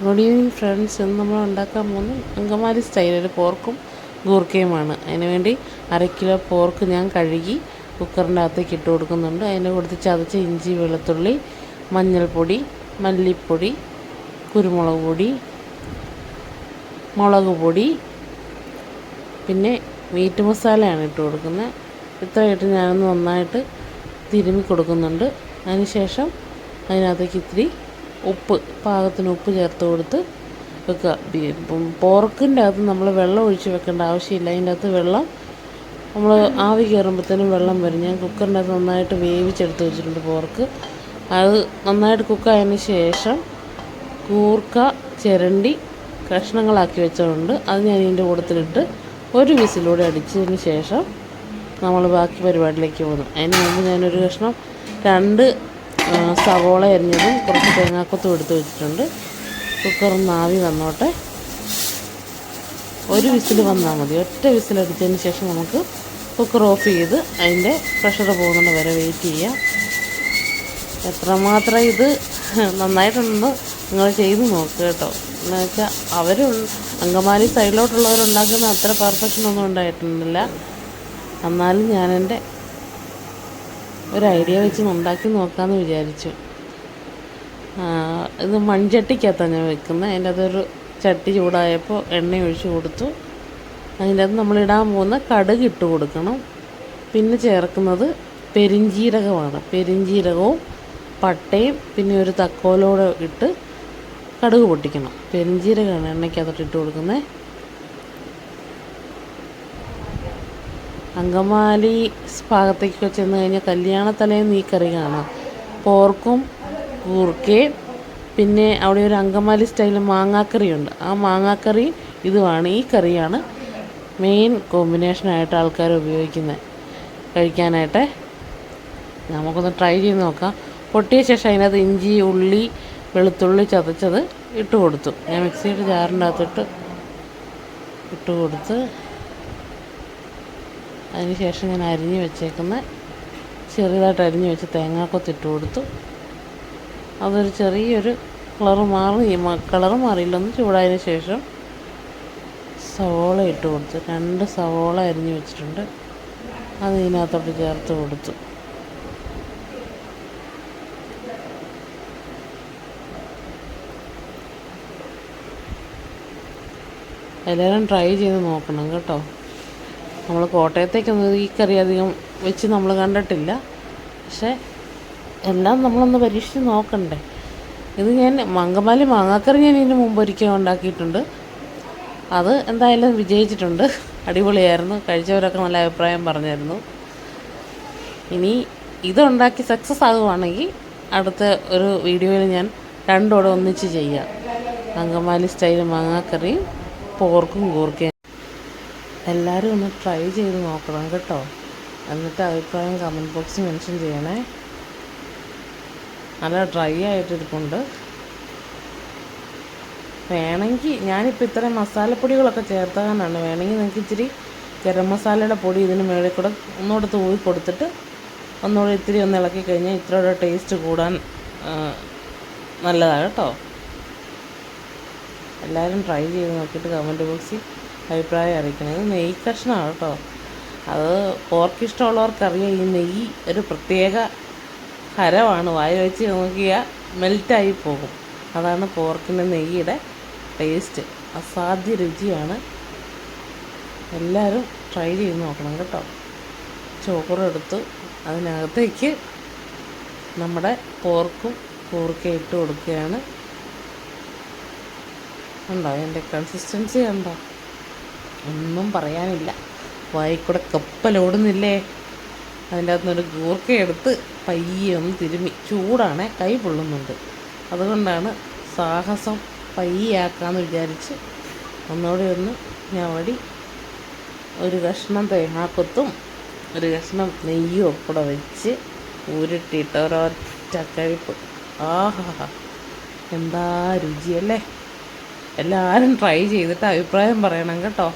Good evening friends. ഇന്ന് നമ്മൾ ഉണ്ടാക്കാൻ പോകുന്നത് അങ്കമാലി സ്റ്റൈലിൽ പോർക്കും ഗൂർക്കയുമാണ്. അതിനുവേണ്ടി 1/2 കിലോ പോർക്ക് ഞാൻ കഴുകി കുക്കറിൻ്റെ അകത്തേക്ക് ഇട്ട് കൊടുക്കുന്നുണ്ട്. അതിൻ്റെ കൂടെ ചതച്ച ഇഞ്ചി, വെളുത്തുള്ളി, മഞ്ഞൾപ്പൊടി, മല്ലിപ്പൊടി, കുരുമുളക് പൊടി, മുളക് പൊടി, പിന്നെ മീറ്റ് മസാലയാണ് ഇട്ട് കൊടുക്കുന്നത്. ഇത്രയായിട്ട് ഞാനൊന്ന് നന്നായിട്ട് തിരുമ്മി കൊടുക്കുന്നുണ്ട്. അതിനുശേഷം അതിനകത്തേക്ക് ഇത്തിരി ഉപ്പ്, പാകത്തിന് ഉപ്പ് ചേർത്ത് കൊടുത്ത് വെക്കുക. പോർക്കിൻ്റെ അകത്ത് നമ്മൾ വെള്ളം ഒഴിച്ച് വെക്കേണ്ട ആവശ്യമില്ല. അതിൻ്റെ അകത്ത് വെള്ളം നമ്മൾ ആവി കയറുമ്പോഴത്തേനും വെള്ളം വരും. ഞാൻ കുക്കറിൻ്റെ അകത്ത് നന്നായിട്ട് വേവിച്ചെടുത്ത് വെച്ചിട്ടുണ്ട് പോർക്ക്. അത് നന്നായിട്ട് കുക്കായതിന് ശേഷം കൂർക്ക ചിരണ്ടി കഷ്ണങ്ങളാക്കി വെച്ചതുകൊണ്ട് അത് ഞാൻ ഇതിൻ്റെ കൂട്ടത്തിലിട്ട് ഒരു വിസിലൂടെ അടിച്ചതിന് ശേഷം നമ്മൾ ബാക്കി പരിപാടിയിലേക്ക് പോകുന്നു. അതിന് മുമ്പ് ഞാനൊരു കഷ്ണം 2 സവോള അരിഞ്ഞതും കുറച്ച് തേങ്ങാക്കൊത്തും എടുത്ത് വെച്ചിട്ടുണ്ട്. കുക്കറൊന്ന് ആവി വന്നോട്ടെ. ഒരു വിസിൽ വന്നാൽ മതി. ഒറ്റ വിസിലടിച്ചതിന് ശേഷം നമുക്ക് കുക്കർ ഓഫ് ചെയ്ത് അതിൻ്റെ പ്രഷർ പോകുന്നത് വരെ വെയിറ്റ് ചെയ്യാം. എത്രമാത്രം ഇത് നന്നായിട്ടുണ്ടെന്ന് നിങ്ങൾ ചെയ്ത് നോക്കുക കേട്ടോ. എന്ന് വെച്ചാൽ അങ്കമാലി സൈഡിലോട്ടുള്ളവരുണ്ടാക്കുന്ന അത്ര പെർഫെക്ഷനൊന്നും ഉണ്ടായിട്ടുണ്ടില്ല. എന്നാലും ഞാനെൻ്റെ ഒരു ഐഡിയ വെച്ച് ഉണ്ടാക്കി നോക്കാമെന്ന് വിചാരിച്ചു. ഇത് മൺചട്ടിക്കകത്താണ് ഞാൻ വെക്കുന്നത്. അതിൻ്റെ അതൊരു ചട്ടി ചൂടായപ്പോൾ എണ്ണ ഒഴിച്ച് കൊടുത്തു. അതിൻ്റെ അകത്ത് നമ്മളിടാൻ പോകുന്ന കടുക് ഇട്ട് കൊടുക്കണം. പിന്നെ ചേർക്കുന്നത് പെരിഞ്ജീരകമാണ്. പെരിഞ്ജീരകവും പട്ടയും പിന്നെ ഒരു തക്കോലോടെ ഇട്ട് കടുക് പൊട്ടിക്കണം. പെരിഞ്ജീരകമാണ് എണ്ണയ്ക്കകത്തോട്ട് ഇട്ട് കൊടുക്കുന്നത്. അങ്കമാലി ഭാഗത്തേക്കൊക്കെ ചെന്ന് കഴിഞ്ഞാൽ കല്യാണത്തലേന്ന് ഈ കറി കാണാം. പോർക്കും കൂർക്കയും പിന്നെ അവിടെ ഒരു അങ്കമാലി സ്റ്റൈൽ മാങ്ങാക്കറിയുണ്ട്. ആ മാങ്ങാക്കറി ഇതുമാണ്. ഈ കറിയാണ് മെയിൻ കോമ്പിനേഷനായിട്ട് ആൾക്കാർ ഉപയോഗിക്കുന്നത് കഴിക്കാനായിട്ട്. നമുക്കൊന്ന് ട്രൈ ചെയ്ത് നോക്കാം. പൊട്ടിയ ശേഷം അതിനകത്ത് ഇഞ്ചി, ഉള്ളി, വെളുത്തുള്ളി ചതച്ചത് ഇട്ട് കൊടുത്തു. ഞാൻ മിക്സിയുടെ ജാറിൻ്റെ അകത്തിട്ട് ഇട്ട് കൊടുത്ത് അതിന് ശേഷം ഞാൻ അരിഞ്ഞ് വെച്ചേക്കുന്ന ചെറുതായിട്ട് അരിഞ്ഞ് വെച്ച് തേങ്ങാക്കൊത്തിട്ട് കൊടുത്തു. അതൊരു ചെറിയൊരു കളറ് മാറിയില്ല. ഒന്ന് ചൂടായതിന് ശേഷം സവോള ഇട്ട് കൊടുത്തു. 2 സവോള അരിഞ്ഞ് വെച്ചിട്ടുണ്ട്. അത് ഇതിനകത്തോട്ട് ചേർത്ത് കൊടുത്തു. എല്ലാവരും ട്രൈ ചെയ്ത് നോക്കണം കേട്ടോ. നമ്മൾ കോട്ടയത്തേക്കൊന്നും ഈ കറി അധികം വെച്ച് നമ്മൾ കണ്ടിട്ടില്ല. പക്ഷേ എല്ലാം നമ്മളൊന്ന് പരീക്ഷിച്ച് നോക്കണ്ടേ. ഇത് ഞാൻ അങ്കമാലി മാങ്ങാക്കറി ഞാൻ ഇതിന് മുമ്പ് ഒരിക്കൽ ഉണ്ടാക്കിയിട്ടുണ്ട്. അത് എന്തായാലും വിജയിച്ചിട്ടുണ്ട്. അടിപൊളിയായിരുന്നു. കഴിച്ചവരൊക്കെ നല്ല അഭിപ്രായം പറഞ്ഞായിരുന്നു. ഇനി ഇതുണ്ടാക്കി സക്സസ് ആകുവാണെങ്കിൽ അടുത്ത ഒരു വീഡിയോയിൽ ഞാൻ 2 ഒന്നിച്ച് ചെയ്യാം. അങ്കമാലി സ്റ്റൈൽ മാങ്ങാക്കറിയും പോർക്കും കൂർക്കയും. എല്ലാവരും ഒന്ന് ട്രൈ ചെയ്ത് നോക്കണം കേട്ടോ. എന്നിട്ട് അഭിപ്രായം കമൻറ്റ് ബോക്സിൽ മെൻഷൻ ചെയ്യണേ. നല്ല ഡ്രൈ ആയിട്ടിരിപ്പുണ്ട്. വേണമെങ്കിൽ ഞാനിപ്പോൾ ഇത്രയും മസാലപ്പൊടികളൊക്കെ ചേർത്താനാണ്. വേണമെങ്കിൽ നിങ്ങൾക്ക് ഇച്ചിരി ഗരം മസാലയുടെ പൊടി ഇതിന് മേളിൽ കൂടെ ഒന്നുകൂടെ തൂവി കൊടുത്തിട്ട് ഒന്നുകൂടെ ഇത്തിരി ഒന്ന് ഇളക്കി കഴിഞ്ഞാൽ ഇത്രയുടെ ടേസ്റ്റ് കൂടാൻ നല്ലതാണ് കേട്ടോ. എല്ലാവരും ട്രൈ ചെയ്ത് നോക്കിയിട്ട് കമൻറ്റ് ബോക്സിൽ അഭിപ്രായം അറിയിക്കണം. ഇത് നെയ്യ് കഷ്ണമാണ് കേട്ടോ. അത് പോർക്ക് ഇഷ്ടമുള്ളവർക്കറിയാം. ഈ നെയ്യ് ഒരു പ്രത്യേക ഹരമാണ്. വായ വെച്ച് നോക്കിയാൽ മെൽറ്റായി പോകും. അതാണ് പോർക്കിൻ്റെ നെയ്യുടെ ടേസ്റ്റ്. അസാധ്യ രുചിയാണ്. എല്ലാവരും ട്രൈ ചെയ്ത് നോക്കണം കേട്ടോ. ചോറെടുത്തു അതിനകത്തേക്ക് നമ്മുടെ പോർക്കും കൂർക്കയും ഇട്ട് കൊടുക്കുകയാണ്. ഉണ്ടോ അതിൻ്റെ കൺസിസ്റ്റൻസി ഉണ്ടോ? ഒന്നും പറയാനില്ല. വായിക്കൂടെ കപ്പലോടുന്നില്ലേ. അതിൻ്റെ അകത്തുനിന്നൊരു കൂർക്കയെടുത്ത് പയ്യെ ഒന്ന് തിരുമ്മി. ചൂടാണേ, കൈ പൊള്ളുന്നുണ്ട്. അതുകൊണ്ടാണ് സാഹസം പയ്യാക്കാമെന്ന് വിചാരിച്ച് ഒന്നുകൂടി ഒന്ന് ഞവടി ഒരു കഷ്ണം തേങ്ങാക്കൊത്തും ഒരു കഷ്ണം നെയ്യും ഒക്കെ വെച്ച് ഉരുട്ടിയിട്ട് ഒരൊറ്റ കഴിപ്പ്. ആഹാ, എന്താ രുചിയല്ലേ. എല്ലാവരും ട്രൈ ചെയ്തിട്ട് അഭിപ്രായം പറയണം കേട്ടോ.